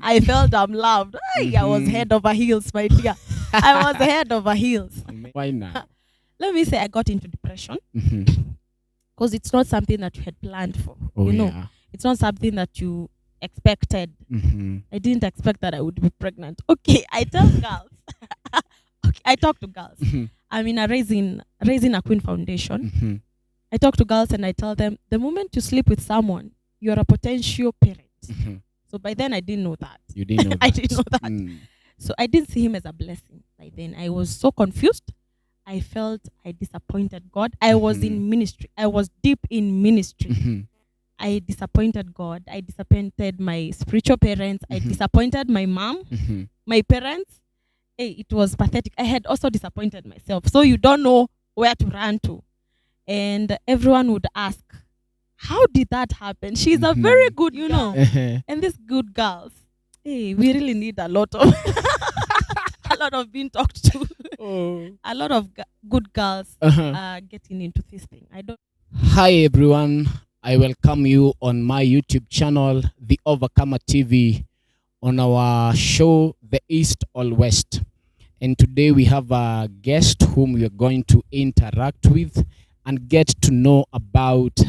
I felt I'm loved. Ay, I was head over heels, my dear. I was head over heels. Why now? Let me say I got into depression because it's not something that you had planned for. Oh, you know, yeah. it's not something that you expected. I didn't expect that I would be pregnant. Okay, I tell girls. Okay, I talk to girls. I'm in a raising a queen foundation. I talk to girls and I tell them the moment you sleep with someone, you're a potential parent. So by then I didn't know that. You didn't know that. I didn't know that. So I didn't see him as a blessing. By then I was so confused. I felt I disappointed God. I was in ministry. I was deep in ministry. I disappointed God. I disappointed my spiritual parents. I disappointed my mom, my parents. Hey, it was pathetic. I had also disappointed myself. So you don't know where to run to. And everyone would ask, how did that happen? She's a very good, and these good girls, hey, we really need a lot of a lot of being talked to. A lot of good girls are getting into this thing. I don't. Hi everyone, I welcome you on my YouTube channel, The Overcomer TV, on our show, The East or West. And today we have a guest whom we are going to interact with and get to know about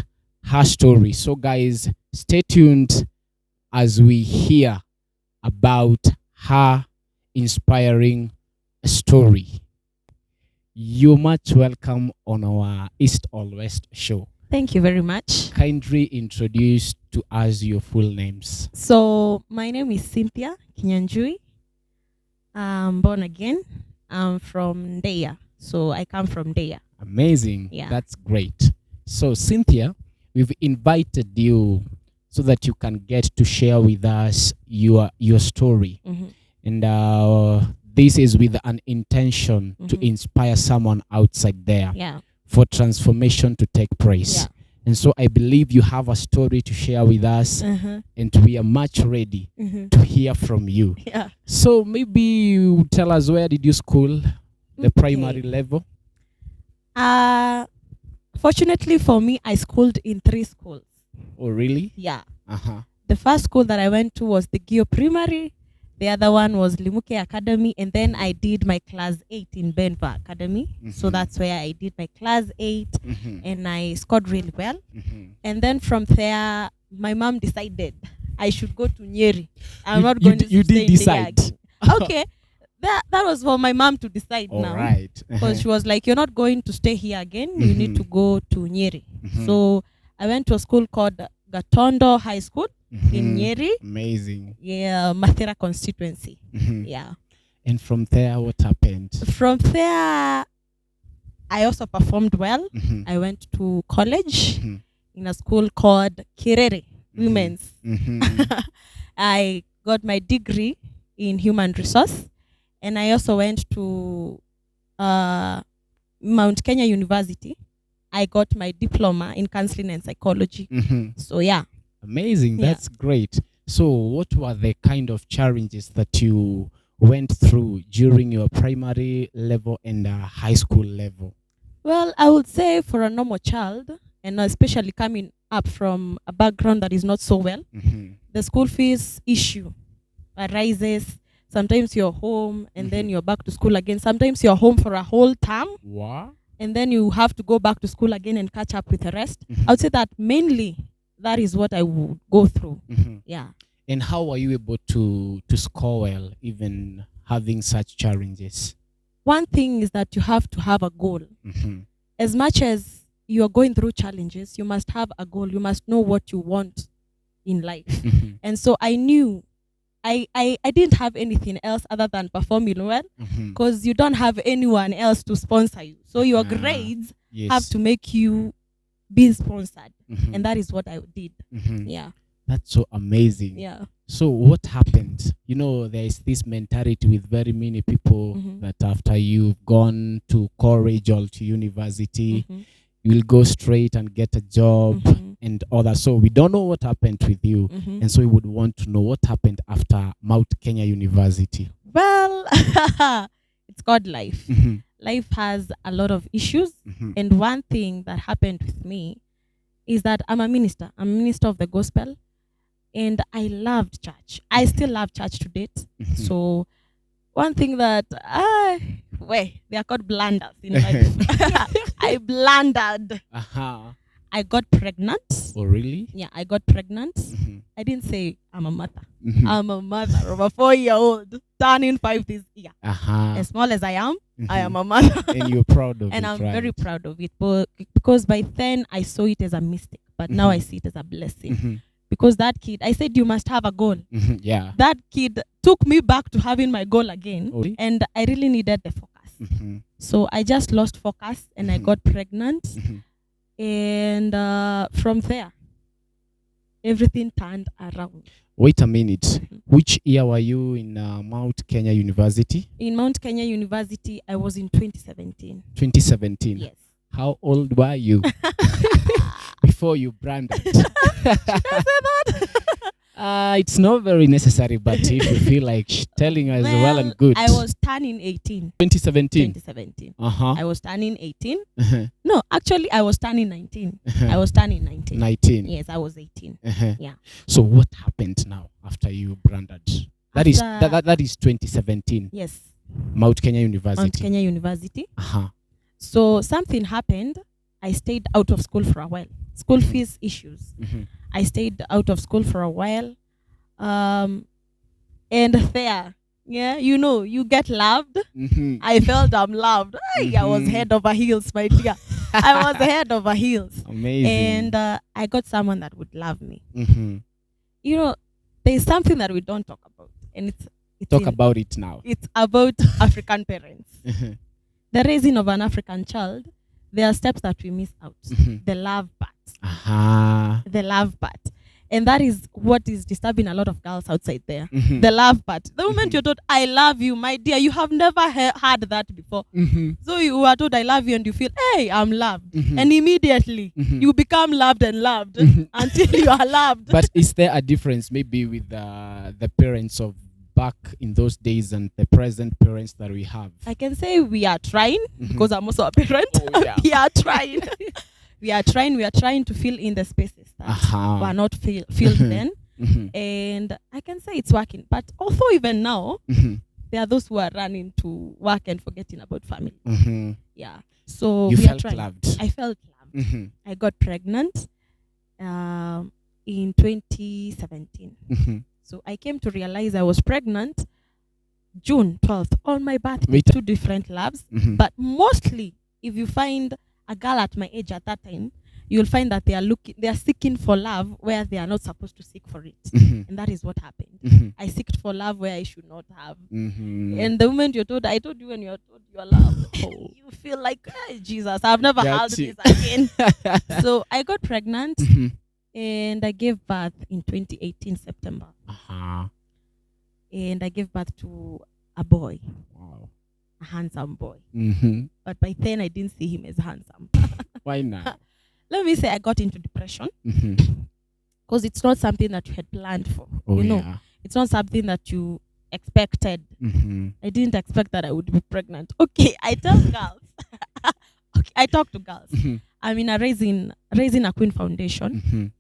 her story. So guys, stay tuned as we hear about her inspiring story. You're much welcome on our East or West show. Thank you very much. Kindly introduce to us your full names. So my name is Cynthia Kinyanjui. I'm born again. I'm from Deya. So I come from Deya. Amazing. Yeah. That's great. So Cynthia, we've invited you so that you can get to share with us your story. And this is with an intention to inspire someone outside there for transformation to take place. And so I believe you have a story to share with us, and we are much ready to hear from you. So maybe you tell us, where did you school, the primary level? Fortunately for me, I schooled in 3 schools. Oh, really? Yeah. The first school that I went to was the Gio Primary. The other one was Limuke Academy. And then I did my class 8 in Benva Academy. So that's where I did my class 8. And I scored really well. And then from there, my mom decided I should go to Nyeri. I'm not going to You did decide. Okay. That was for my mom to decide now. Right. Because she was like, you're not going to stay here again. You need to go to Nyeri. So I went to a school called Gatondo High School in Nyeri. Amazing. Yeah, Mathera constituency. Yeah. And from there, what happened? From there, I also performed well. I went to college in a school called Kirere Women's. I got my degree in human resource. And I also went to Mount Kenya University. I got my diploma in counseling and psychology. So, yeah. Amazing. That's great. So what were the kind of challenges that you went through during your primary level and high school level? Well, I would say for a normal child, and especially coming up from a background that is not so well, the school fees issue arises. Sometimes you're home and then you're back to school again. Sometimes you're home for a whole term. What? And then you have to go back to school again and catch up with the rest. I would say that mainly that is what I would go through. Yeah. And how were you able to score well, even having such challenges? One thing is that you have to have a goal. As much as you're going through challenges, you must have a goal. You must know what you want in life. And so I knew I didn't have anything else other than performing well, because you don't have anyone else to sponsor you. So your grades have to make you be sponsored. And that is what I did. Yeah. That's so amazing. Yeah. So what happened? You know, there is this mentality with very many people that after you've gone to college or to university, you'll go straight and get a job and all that. So we don't know what happened with you. And so we would want to know what happened after Mount Kenya University. Well, it's called life. Life has a lot of issues. And one thing that happened with me is that I'm a minister. I'm a minister of the gospel. And I loved church. I still love church to date. Mhm. So one thing that they are called blunders in life. I blundered. Uh-huh. I got pregnant. Oh, really? Yeah, I got pregnant. Mhm. I didn't say I'm a mother. Mhm. I'm a mother of a 4-year-old turning 5 this year. Uh-huh. As small as I am, I Mhm. am a mother. And you're proud of And it, I'm right? very proud of it. But because by then I saw it as a mistake, but now I Mhm. see it as a blessing. Mhm. Because that kid, I said you must have a goal. Mhm. Yeah. That kid took me back to having my goal again, Oh, really? and I really needed the focus. Mhm. So I just lost focus and I Mhm. got pregnant. Mhm. And from there, everything turned around. Wait a minute. Mhm. Which year were you in Mount Kenya University? In Mount Kenya University, I was in 2017. 2017. Yes. How old were you before you branded? Should I say that? It's not very necessary, but if you feel like telling us well and good. I was turning 18. 2017. 2017. Uh-huh. I was turning 18. Uh-huh. No, actually, I was turning 19. I was turning 19. 19. Yes, I was 18. Uh-huh. Yeah. So what happened now after you branded? That is After- that is 2017. Yes. Mount Kenya University. Mount Kenya University. Uh-huh. So something happened. I stayed out of school for a while. School fees issues. Mhm. I stayed out of school for a while. And there, yeah, you get loved. Mhm. I felt I'm loved. Ay, I was Mhm. head over heels, my dear. I was head over heels. Amazing. And I got someone that would love me. Mhm. There's something that we don't talk about. And it's Talk about it now. it's about African parents. Mhm. The raising of an African child, there are steps that we miss out. Mhm. The love part. Aha. The love part. And that is what is disturbing a lot of girls outside there. Mhm. The love part. The moment Mhm. you're told, I love you, my dear, you have never had that before. Mhm. So you are told, I love you, and you feel, hey, I'm loved. Mhm. And immediately, Mhm. you become loved and loved Mhm. until you are loved. But is there a difference maybe with the parents of back in those days and the present parents that we have? I can say we are trying, Mhm. because I'm also a parent. Oh, yeah. We are trying. We are trying to fill in the spaces that Aha. were not filled then. Mhm. And I can say it's working. But although even now, Mhm. there are those who are running to work and forgetting about family. Mhm. Yeah. So You we are felt trying. loved. I felt loved. Mhm. I got pregnant in 2017. Mhm. So I came to realize I was pregnant June 12th on my birthday. Wait. 2 different labs. Mhm. But mostly, if you find a girl at my age at that time, you'll find that they are seeking for love where they are not supposed to seek for it. Mhm. And that is what happened. Mhm. I seeked for love where I should not have. Mhm. And the moment you're told, I told you when you're told you're loved, Oh. you feel like, hey, Jesus, I've never held That's this it. again. So I got pregnant Mhm. and I gave birth in 2018 September. Aha. And I gave birth to a boy, Wow. a handsome boy. Mhm. But by then I didn't see him as handsome. Why now? Let me say I got into depression Mhm. because it's not something that you had planned for. Oh, you know, yeah. it's not something that you expected. Mhm. I didn't expect that I would be pregnant. Okay, I tell girls. Okay, I talk to girls. Mhm. I'm in a raising a queen foundation. Mhm.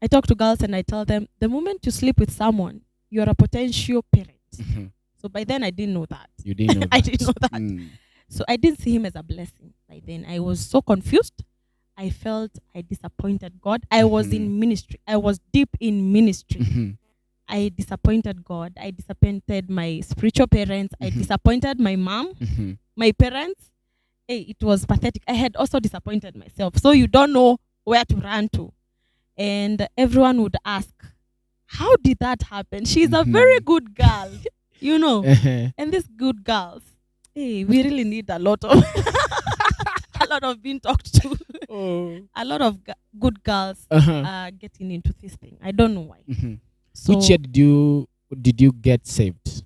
I talk to girls and I tell them the moment you sleep with someone, you're a potential parent. Mhm. So by then I didn't know that. You didn't know that. I didn't know that. Mm. So I didn't see him as a blessing. By then I was so confused. I felt I disappointed God. I was Mhm. in ministry. I was deep in ministry. Mhm. I disappointed God. I disappointed my spiritual parents. I Mhm. disappointed my mom, Mhm. my parents. Hey, it was pathetic. I had also disappointed myself. So you don't know where to run to. And everyone would ask, how did that happen? She's a very Mhm. good girl, you know. Uh-huh. And these good girls, hey, we really need a lot of a lot of being talked to. Oh. A lot of good girls Uh-huh. are getting into this thing. I don't know why. Mhm. So Which year did you get saved?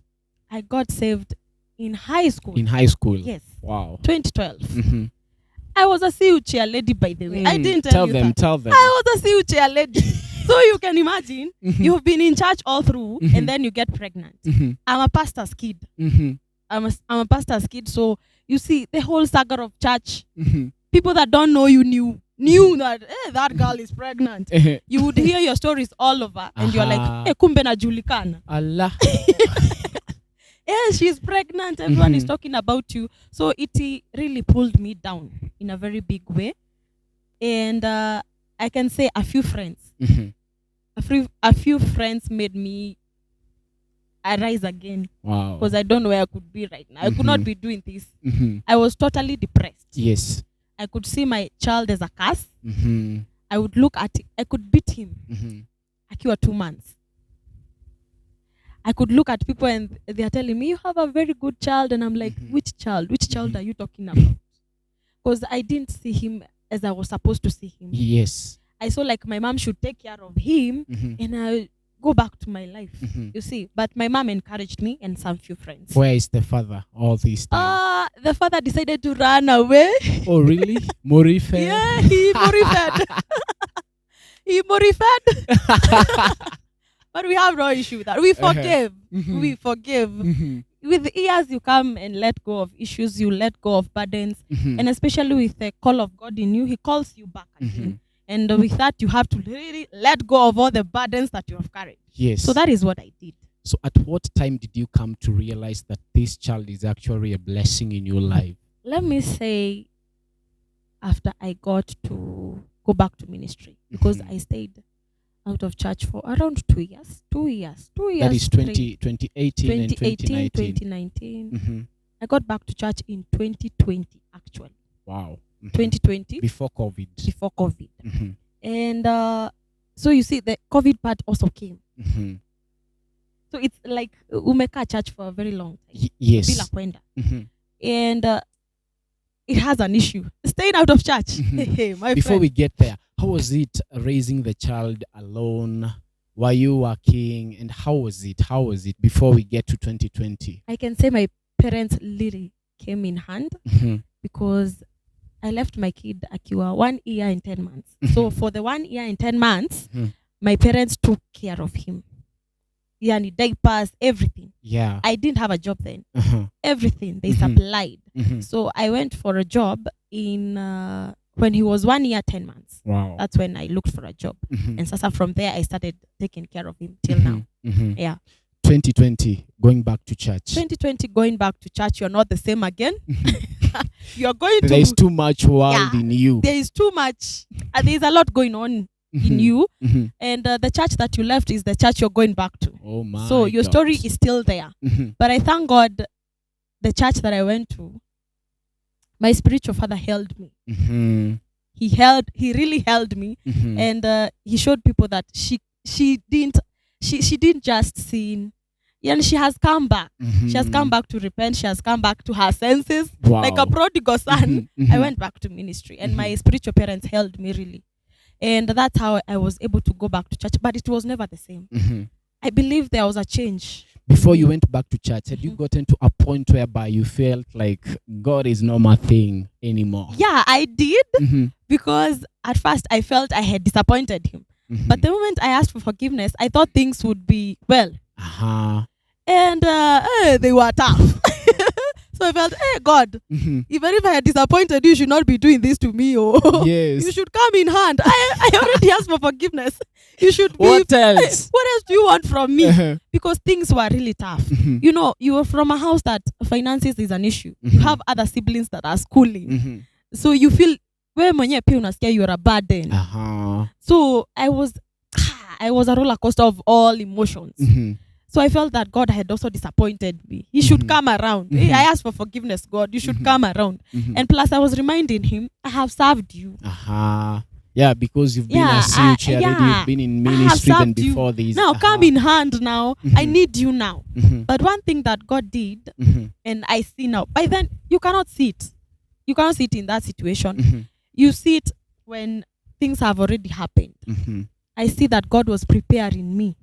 I got saved in high school. In high school. Yes, Wow. 2012. Mhm. I was a CU chair lady, by the way. I didn't Tell you them. that. Tell them. I was a CU chair lady. So you can imagine, Mhm. you've been in church all through, Mhm. and then you get pregnant. Mhm. I'm a pastor's kid. Mhm. I'm a pastor's kid. So you see, the whole saga of church, Mhm. people that don't know you knew. knew that that girl is pregnant, you would hear your stories all over, and you're like, kumbe najulikana. Allah. Yeah, she's pregnant. Everyone is talking about you. So it really pulled me down in a very big way. And I can say a few friends. A few friends made me arise again. Wow. Because I don't know where I could be right now. I could not be doing this. I was totally depressed. Yes. I could see my child as a curse. I would look at it. I could beat him. Akiwa 2 months. I could look at people and they are telling me, you have a very good child. And I'm like, which child? Which child are you talking about? Because I didn't see him as I was supposed to see him. Yes. I saw like my mom should take care of him and I go back to my life. You see, but my mom encouraged me and some few friends. Where is the father all this time? The father decided to run away. Oh, really? Morife? Yeah, he morifed. He morifed. But we have no issue with that. We forgive. We forgive. With years, you come and let go of issues. You let go of burdens. And especially with the call of God in you, he calls you back again. And with that, you have to really let go of all the burdens that you have carried. Yes. So that is what I did. So at what time did you come to realize that this child is actually a blessing in your life? Let me say, after I got to go back to ministry, because I stayed out of church for around 2 years. 2 years. That is 2018 and 2019. 2019. I got back to church in 2020, actually. Wow. 2020. Before COVID. Before COVID. And so you see, the COVID part also came. So it's like umeka church for a very long time. Yes. Bila kwenda. And it has an issue. Staying out of church. Before we get there, how was it raising the child alone? Were you working? And how was it? How was it before we get to 2020? I can say my parents literally came in hand because I left my kid akiwa 1 year and 10 months. So for the 1 year and 10 months, my parents took care of him. Yani diapers, everything. Yeah. I didn't have a job then. Everything they supplied. So I went for a job in when he was 1 year 10 months. Wow. That's when I looked for a job. And so from there I started taking care of him till now. Yeah. 2020 going back to church. 2020 going back to church, you're not the same again. You're going to. There is too much world in you. There is too much. There's a lot going on in you. And the church that you left is the church you're going back to. Oh my So your story is still there. But I thank God the church that I went to, my spiritual father held me. He really held me. And he showed people that she didn't just sin. And she has come back. She has come back to repent. She has come back to her senses. Wow. Like a prodigal son. I went back to ministry. And my spiritual parents held me really. And that's how I was able to go back to church. But it was never the same. I believe there was a change. Before you went back to church, had you gotten to a point whereby you felt like God is not my thing anymore? Yeah, I did. Because at first I felt I had disappointed him. But the moment I asked for forgiveness, I thought things would be well. And they were tough. So I felt, hey, God, even if I had disappointed you, you should not be doing this to me. Yes. You should come in hand. I already asked for forgiveness. You should be. What else? Hey, what else do you want from me? Because things were really tough. You know, you were from a house that finances is an issue. You have other siblings that are schooling. So you feel, you're a burden. So I was a roller coaster of all emotions. So I felt that God had also disappointed me. He should come around. Hey, I asked for forgiveness, God. You should come around. And plus, I was reminding him, I have served you. Yeah, because you've been a CUC already. You've been in ministry than before this. Now, come in hand now. I need you now. But one thing that God did, and I see now, by then, you cannot see it. You cannot see it in that situation. You see it when things have already happened. I see that God was preparing me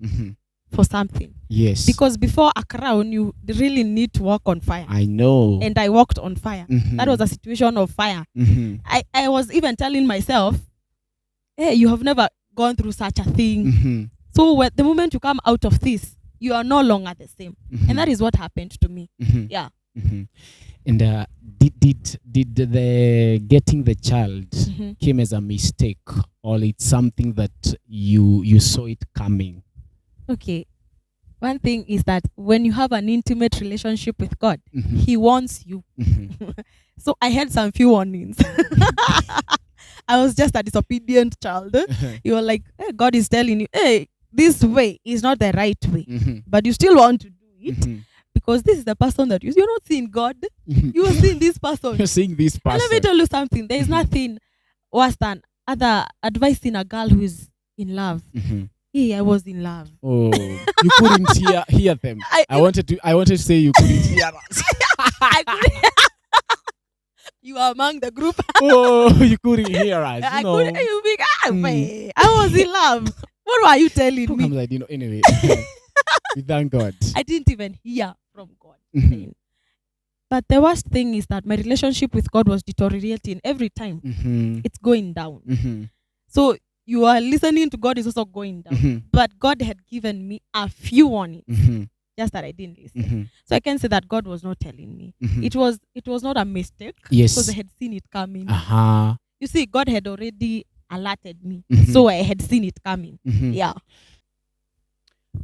for something. Yes. Because before a crown, you really need to walk on fire. I know. And I walked on fire. That was a situation of fire. I was even telling myself, hey, you have never gone through such a thing. So the moment you come out of this, you are no longer the same. And that is what happened to me. Yeah. Mhm. And did the getting the child came as a mistake, or it's something that you saw it coming? Okay. One thing is that when you have an intimate relationship with God, Mhm. He wants you. Mhm. So I had some few warnings. I was just a disobedient child. You were like, hey, God is telling you, hey, this way is not the right way, Mhm. but you still want to do it Mhm. because this is the person that you're not seeing God. Mhm. You are seeing this person. You're seeing this And let me person. tell you something. There is Mhm. nothing worse than other advising a girl who is in love. Mhm. Hey, I was in love. Oh, you couldn't hear them. I wanted to say you couldn't hear us. I couldn't. You are among the group. Oh, you couldn't hear us. I couldn't. You big. Mm. I was in love. What were you telling How me? comes I didn't know? Anyway, we thank God. I didn't even hear from God. Mhm. Then. But the worst thing is that my relationship with God was deteriorating every time. Mhm. It's going down. Mhm. So you are listening to God is also going down. Mhm. But God had given me a few warnings, Mhm. just that I didn't listen. Mhm. So I can say that God was not telling me. Mhm. It was not a mistake Yes. because I had seen it coming. Uh-huh. You see, God had already alerted me. Mhm. So I had seen it coming. Mhm. Yeah.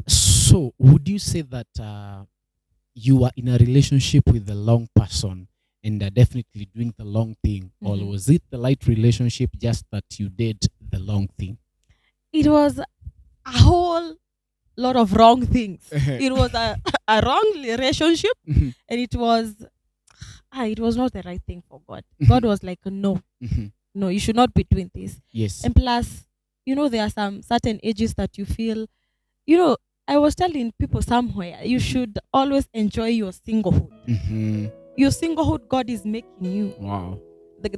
So, would you say that you are in a relationship with the wrong person and are definitely doing the wrong thing, or was it the right relationship, just that you did the wrong thing? It was a whole lot of wrong things. It was a wrong relationship, Mhm. and it was not the right thing for God. Mhm. God was like, no, Mhm. no, you should not be doing this. Yes. And plus, there are some certain ages that you feel, I was telling people somewhere, you should always enjoy your singlehood. Mhm. Your singlehood, God is making you. Wow.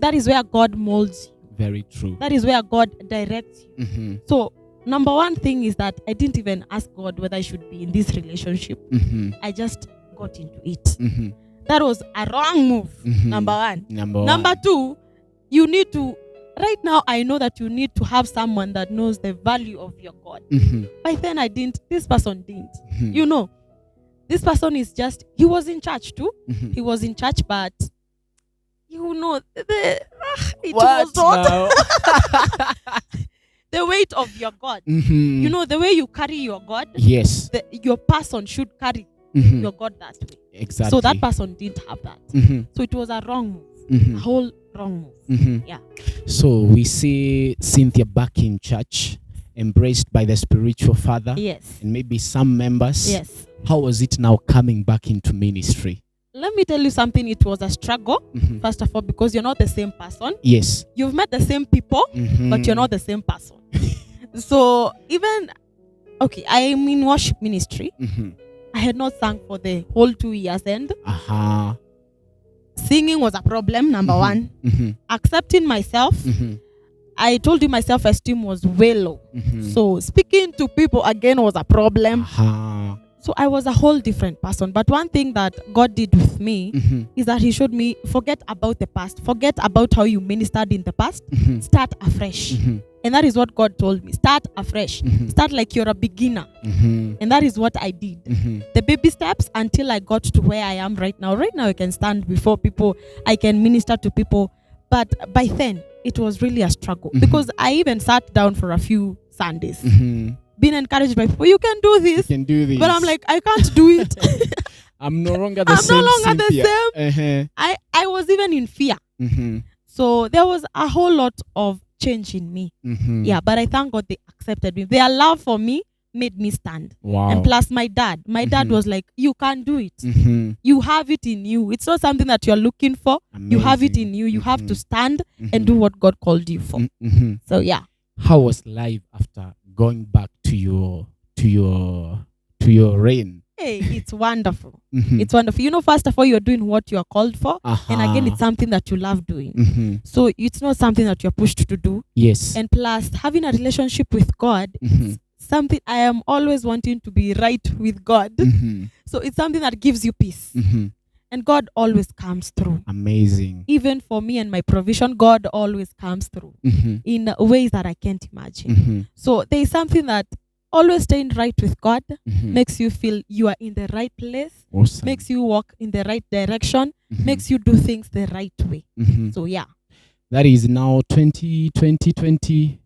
That is where God molds you. Very true. That is where God directs you. Mhm. So, number one thing is that I didn't even ask God whether I should be in this relationship. Mhm. I just got into it. Mhm. That was a wrong move. Mhm. Number one. Number Number one. two, you need to, right now, I know that you need to have someone that knows the value of your God. Mhm. By then, this person didn't. Mhm. This person is just, he was in church too. Mhm. He was in church, but it What was not now? the weight of your God. Mhm. The way you carry your God, Yes. your person should carry Mhm. your God that way. Exactly. So that person didn't have that. Mhm. So it was a wrong move. Mhm. A whole wrong move. Mhm. Yeah. So we see Cynthia back in church, embraced by the spiritual father. Yes. And maybe some members. Yes. How was it now coming back into ministry? Let me tell you something. It was a struggle, Mhm. first of all, because you're not the same person. Yes. You've met the same people, but you're not the same person. So okay, I am in worship ministry. Mhm. I had not sung for the whole 2 years, and Uh-huh. singing was a problem, number one. Mhm. Accepting myself, Mhm. I told you my self-esteem was way low. Mhm. So speaking to people again was a problem. Uh-huh. So I was a whole different person. But one thing that God did with me Mhm. is that He showed me, forget about the past. Forget about how you ministered in the past. Mhm. Start afresh. Mhm. And that is what God told me. Start afresh. Mhm. Start like you're a beginner. Mhm. And that is what I did. Mhm. The baby steps until I got to where I am right now. Right now, I can stand before people. I can minister to people. But by then, it was really a struggle. Because I even sat down for a few Sundays. Being encouraged by people, you can do this. You can do this. But I'm like, I can't do it. I'm no longer the I'm same. no longer Cynthia. the same. I was even in fear. Mhm. So there was a whole lot of change in me. Mhm. Yeah, but I thank God they accepted me. Their love for me made me stand. Wow. And plus my dad was like, you can do it. Mhm. You have it in you. It's not something that you're looking for. Amazing. You have it in you. You have to stand and do what God called you for. Mhm. So yeah. How was life after going back to your reign? Hey, it's wonderful. Mhm. It's wonderful. First of all, you're doing what you're called for. Uh-huh. And again, it's something that you love doing. Mhm. So it's not something that you're pushed to do. Yes. And plus, having a relationship with God, Mhm. something I am always wanting to be right with God. Mhm. So it's something that gives you peace. Mhm. And God always comes through. Amazing. Even for me and my provision, God always comes through Mhm. in ways that I can't imagine. Mhm. So there is something that always staying right with God Mhm. makes you feel you are in the right place, Awesome. makes you walk in the right direction, Mhm. makes you do things the right way. Mhm. So yeah, That is now 2021,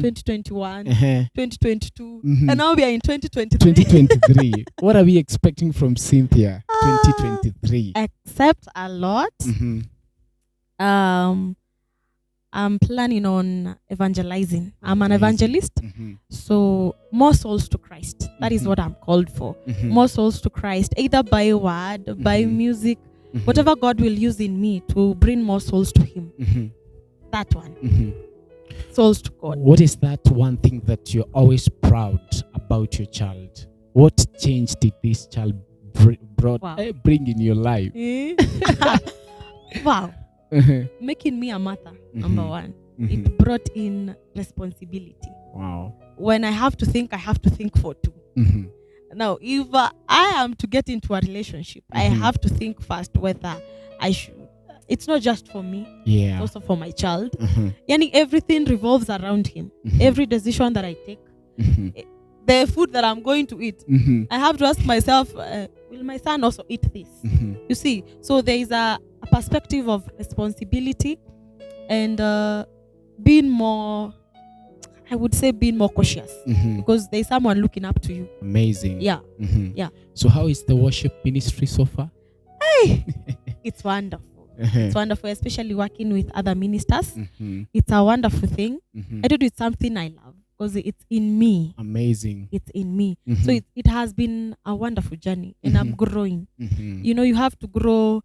2021, uh-huh, 2022, Mhm. and now we are in 2023. 2023. What are we expecting from Cynthia? Ah, 2023. Except a lot. Mhm. Um, I'm planning on evangelizing. I'm an Amazing. evangelist. Mhm. So more souls to Christ. That is Mhm. what I'm called for. Mhm. More souls to Christ, either by word, by Mhm. music, Mhm. whatever God will use in me to bring more souls to Him. Mhm. That one. Mhm. Souls to God. What is that one thing that you're always proud about your child? What change did this child bring in your life? Wow. Uh-huh. Making me a mother, number one. Mhm. It brought in responsibility. Wow. When I have to think for two. Mhm. Now, if I am to get into a relationship, I have to think first whether I should. It's not just for me. Yeah. It's also for my child. Mhm. Yani everything revolves around him. Mhm. Every decision that I take, Mhm. the food that I'm going to eat, Mhm. I have to ask myself, will my son also eat this? Mhm. You see, so there is a perspective of responsibility and being more, I would say, being more cautious Mhm. because there's someone looking up to you. Amazing. Yeah. Mhm. Yeah. So how is the worship ministry so far? Hey, it's wonderful. Uh-huh. It's wonderful, especially working with other ministers. Mhm. It's a wonderful thing. Mhm. I do it's something I love because it's in me. Amazing. It's in me. Mhm. So it has been a wonderful journey and I'm growing. Mhm. You know, you have to grow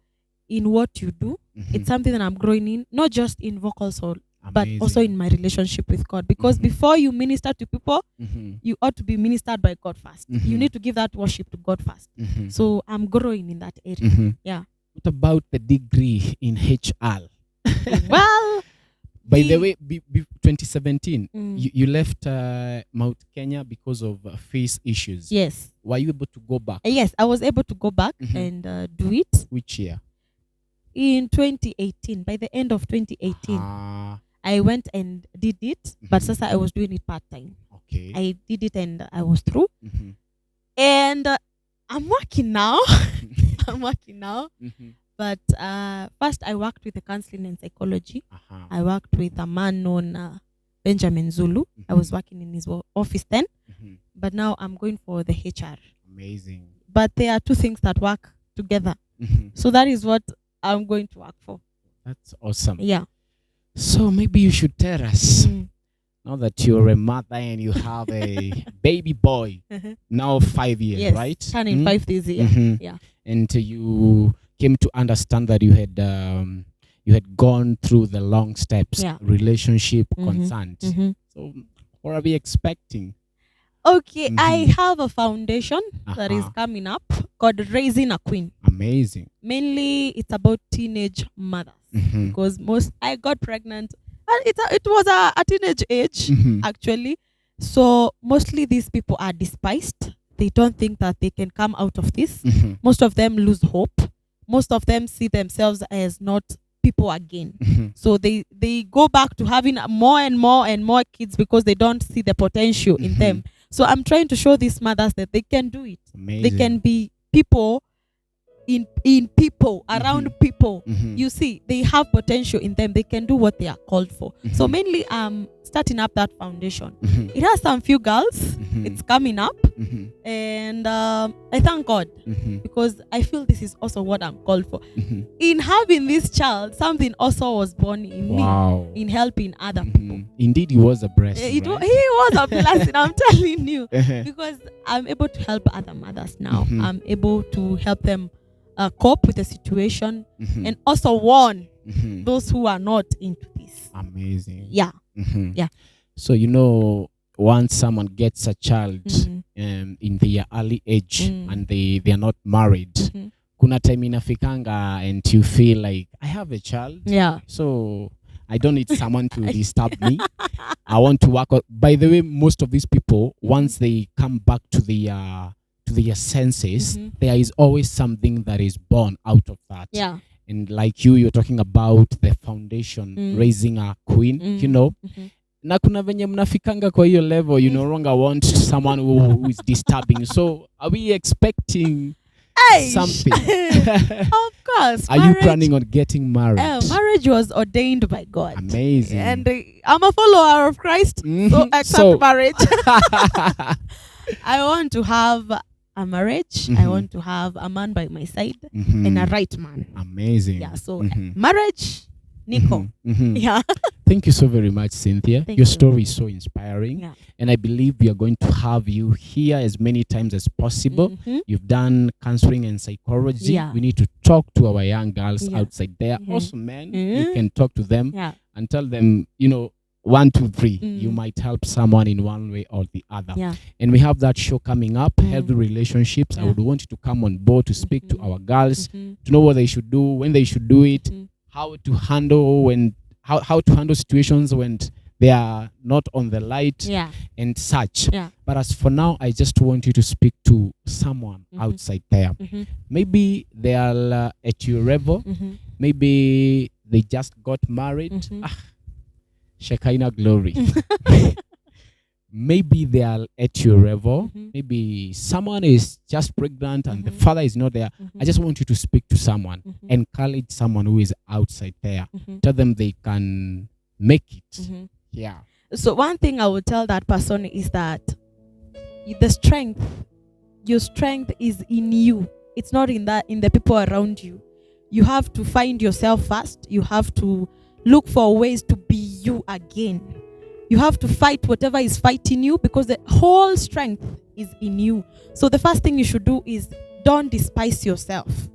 in what you do. Mhm. It's something that I'm growing in, not just in vocals but Amazing. also in my relationship with God. Because before you minister to people, Mhm. you ought to be ministered by God first. Mhm. You need to give that worship to God first. Mhm. So I'm growing in that area. Mhm. Yeah. What about the degree in HR? Well, By the way, 2017, Mm. you left Mount Kenya because of face issues. Yes. Were you able to go back? Yes, I was able to go back and do it Which year? in 2018. By the end of 2018, I went and did it, but sasa I was doing it part time. Okay. I did it and I was through. Mhm. And I'm working now. I'm working now. Mhm. But first, I worked with the counseling and psychology. Uh-huh. I worked with a man known Benjamin Zulu. I was working in his office then. Mhm. But now I'm going for the HR. Amazing. But there are two things that work together. Mhm. So that is what I'm going to work for. That's awesome. Yeah. So maybe you should tell us, Mm. now that you're a mother and you have a baby boy, now 5 years, Yes, right? turning 5 this year. Mhm. Yeah. And you came to understand that you had gone through the long steps, Yeah. relationship Mhm. concerns. Mhm. So what are we expecting? Okay, I Mhm. have a foundation that is coming up called Raising a Queen. Amazing. Mainly, it's about teenage mothers Mhm. because I got pregnant. And it was a teenage age Mhm. actually. So mostly these people are despised. They don't think that they can come out of this. Mhm. Most of them lose hope. Most of them see themselves as not people again. Mhm. So they go back to having more and more and more kids because they don't see the potential in them. So I'm trying to show these mothers that they can do it. Amazing. They can be people in people, around people. You see, they have potential in them. They can do what they are called for. So mainly I'm starting up that foundation. It has some few girls. It's coming up. And I thank God because I feel this is also what I'm called for. In having this child, something also was born in Wow. me in helping other people. Indeed, he was a blessing. He Right? was a blessing, I'm telling you. Uh-huh. Because I'm able to help other mothers now. Mhm. I'm able to help them cope with the situation Mhm. and also warn Mhm. those who are not into this. Amazing. Yeah. Mhm. Yeah. So once someone gets a child in their early age and they are not married, kuna time inafikanga and you feel like I have a child. Yeah. So I don't need someone to disturb me. I want to work. By the way, most of these people, once they come back to their senses, there is always something that is born out of that. Yeah. And like you're talking about the foundation, raising a queen, na kuna venye mnafikanga kwa hiyo level, you no longer want someone who is disturbing. So are we expecting something? Of course. Are you planning on getting married? Marriage was ordained by God. Amazing. And I'm a follower of Christ, so accept marriage. I want to have a marriage. I want to have a man by my side and a right man. Amazing. Yeah, so marriage, Nico. Yeah. Thank you so very much, Cynthia. Thank Your you. story is so inspiring. Yeah. And I believe we are going to have you here as many times as possible. You've done counseling and psychology. Yeah. We need to talk to our young girls Yeah. outside there. Also, men, you Mhm. can talk to them Yeah. and tell them, 1, 2, 3. You might help someone in one way or the other. Yeah. And we have that show coming up, Healthy Relationships. I would want you to come on board to speak to our girls, to know what they should do, when they should do it, how to handle how to handle situations when they are not on the light, Yeah. and such. Yeah. But as for now, I just want you to speak to someone outside there. Maybe they are at your level. Maybe they just got married. Shekinah glory. Maybe they are at your level. Maybe someone is just pregnant and the father is not there. I just want you to speak to someone. Encourage someone who is outside there. Tell them they can make it. Yeah. So one thing I would tell that person is that the strength, your strength is in you. It's not in the people around you. You have to find yourself first. You have to look for ways to be you again. You have to fight whatever is fighting you, because the whole strength is in you. So the first thing you should do is don't despise yourself.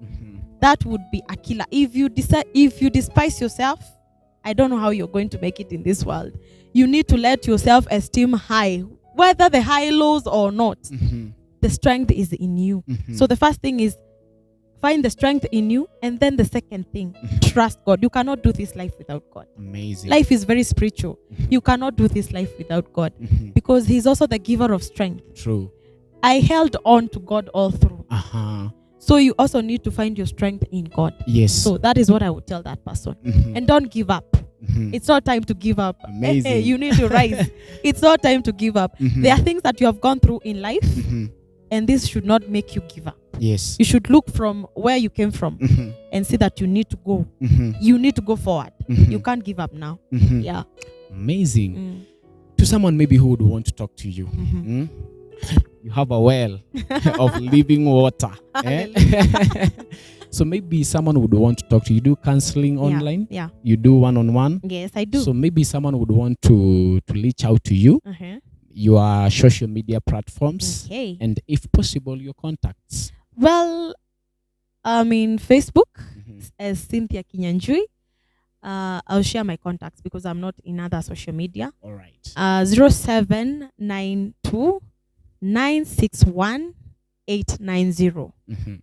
That would be a killer. If you despise yourself, I don't know how you're going to make it in this world. You need to let your self-esteem high, whether the high lows or not. The strength is in you. So the first thing is find the strength in you, and then the second thing, trust God. You cannot do this life without God. Amazing. Life is very spiritual. You cannot do this life without God, because He's also the giver of strength. True. I held on to God all through. So you also need to find your strength in God. Yes. So that is what I would tell that person. And don't give up. It's not time to give up. Amazing. Hey, you need to rise. It's not time to give up. There are things that you have gone through in life, and this should not make you give up. Yes. You should look from where you came from and see that you need to go. You need to go forward. You can't give up now. Yeah. Amazing. To someone maybe who would want to talk to you, you have a well of living water. So maybe someone would want to talk to you. You do counseling online? Yeah. You do one-on-one? Yes, I do. So maybe someone would want to reach out to you. Your social media platforms, and if possible, your contacts. Well, I'm in Facebook as Cynthia Kinyanjui. I'll share my contacts because I'm not in other social media. All right. 0792 961 890.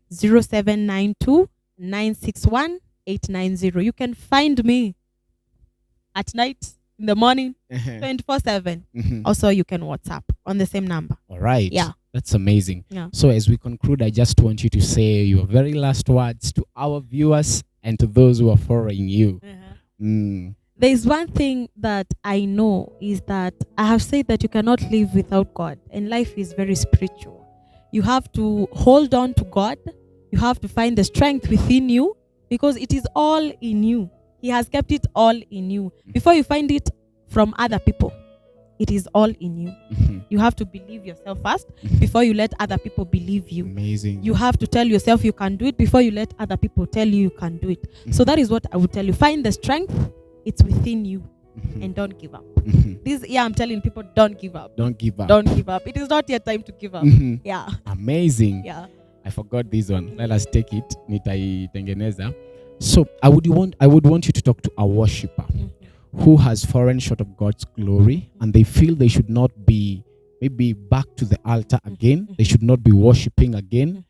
0792 961 890. You can find me at night, in the morning, 24/7. Also, you can WhatsApp on the same number. All right. Yeah. That's amazing. Yeah. So as we conclude, I just want you to say your very last words to our viewers and to those who are following you. There's one thing that I know is that I have said that you cannot live without God, and life is very spiritual. You have to hold on to God. You have to find the strength within you, because it is all in you. He has kept it all in you. Before you find it from other people, it is all in you. You have to believe yourself first before you let other people believe you. Amazing. You have to tell yourself you can do it before you let other people tell you you can do it. So that is what I would tell you. Find the strength. It's within you. And don't give up. I'm telling people, don't give up. Don't give up. Don't give up. It is not yet time to give up. Yeah. Amazing. Yeah. I forgot this one. Let us take it. Nitaitengeneza. So I would want you to talk to a worshiper who has fallen short of God's glory, and they feel they should not be maybe back to the altar again. They should not be worshiping again.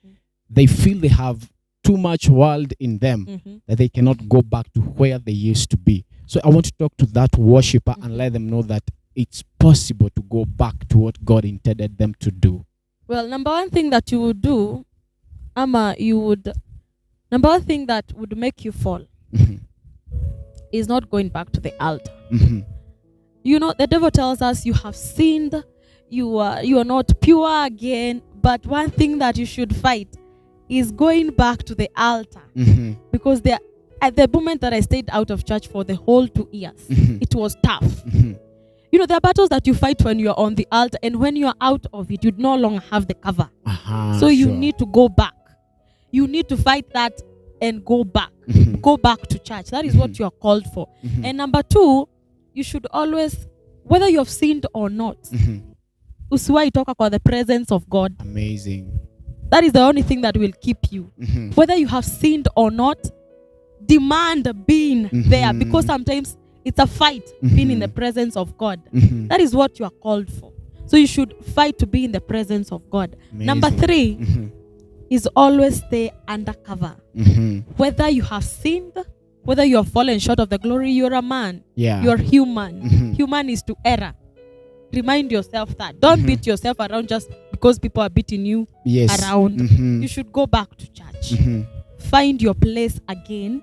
They feel they have too much world in them that they cannot go back to where they used to be. So I want to talk to that worshiper and let them know that it's possible to go back to what God intended them to do. Well, number one thing that you would do, number one thing that would make you fall is not going back to the altar. You know, the devil tells us you have sinned, you are not pure again. But one thing that you should fight is going back to the altar. Because at the moment that I stayed out of church for the whole 2 years, it was tough. You know, there are battles that you fight when you're on the altar, and when you're out of it, you no longer have the cover. So you need to go back. You need to fight that and go back. Go back to church. That is what you are called for. And number 2, you should always, whether you have sinned or not, usiwahi toka kwa the presence of God. Amazing. That is the only thing that will keep you. Whether you have sinned or not, demand being there, because sometimes it's a fight being in the presence of God. That is what you are called for. So you should fight to be in the presence of God. Amazing. Number 3 is always stay undercover. Whether you have sinned, whether you have fallen short of the glory, you're a man. You're human. Human is to error. Remind yourself that. Don't beat yourself around just because people are beating you around. You should go back to church. Find your place again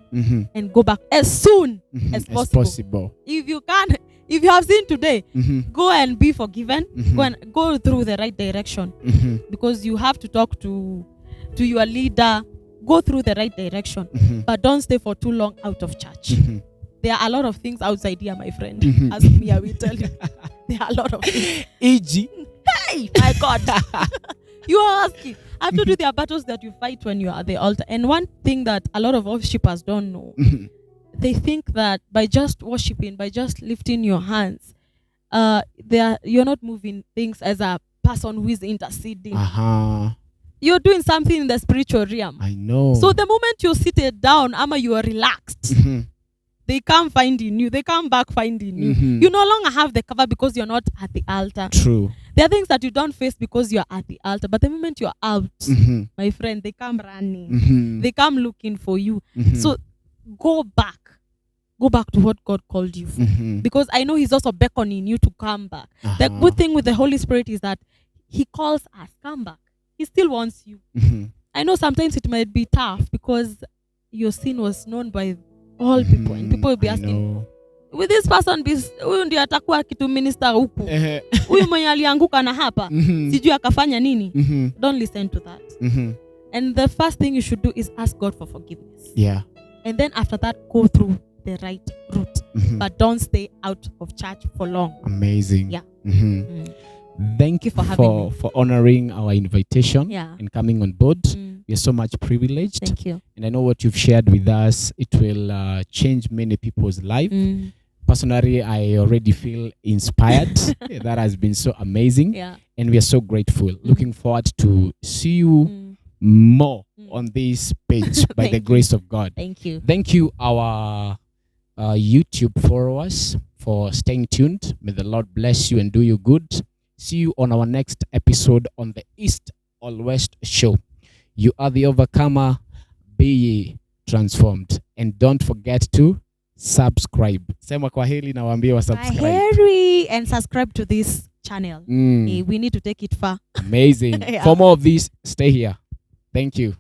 and go back as soon as possible. If you have sinned today, go and be forgiven. Go through the right direction, because you have to talk to your leader. Go through the right direction, but don't stay for too long out of church. There are a lot of things outside here, my friend. Ask me, I will tell you. There are a lot of things. E.g. Hey, my God. You are asking. I have to do. There are battles that you fight when you are at the altar. And one thing that a lot of worshipers don't know, they think that by just worshiping, by just lifting your hands, you're not moving things as a person who is interceding. You're doing something in the spiritual realm. I know. So the moment you're seated down, you are relaxed. They come finding you. They come back finding you. You no longer have the cover because you're not at the altar. True. There are things that you don't face because you're at the altar. But the moment you're out, my friend, they come running. They come looking for you. So go back. Go back to what God called you for. Because I know He's also beckoning you to come back. The good thing with the Holy Spirit is that He calls us, come back. He still wants you. I know sometimes it might be tough because your sin was known by all people, and people will be asking, will this person be, huyu ndiye atakuwa kitu minister huku, huyu mwenye alianguka na hapa sijui akafanya nini. Don't listen to that. And the first thing you should do is ask God for forgiveness. And then after that, go through the right route. But don't stay out of church for long. Amazing. Thank you for honoring our invitation and coming on board. We are so much privileged. Thank you. And I know what you've shared with us, it will change many people's life. Personally, I already feel inspired. That has been so amazing. And we are so grateful. Looking forward to see you more on this page by the grace of God. Thank you. Thank you, our YouTube followers, for staying tuned. May the Lord bless you and do you good. See you on our next episode on the East or West Show. You are the overcomer. Be ye transformed. And don't forget to subscribe. Sema kwa heri na waambie wa subscribe. Kwaheri and subscribe to this channel. We need to take it far. Amazing. For more of this, stay here. Thank you.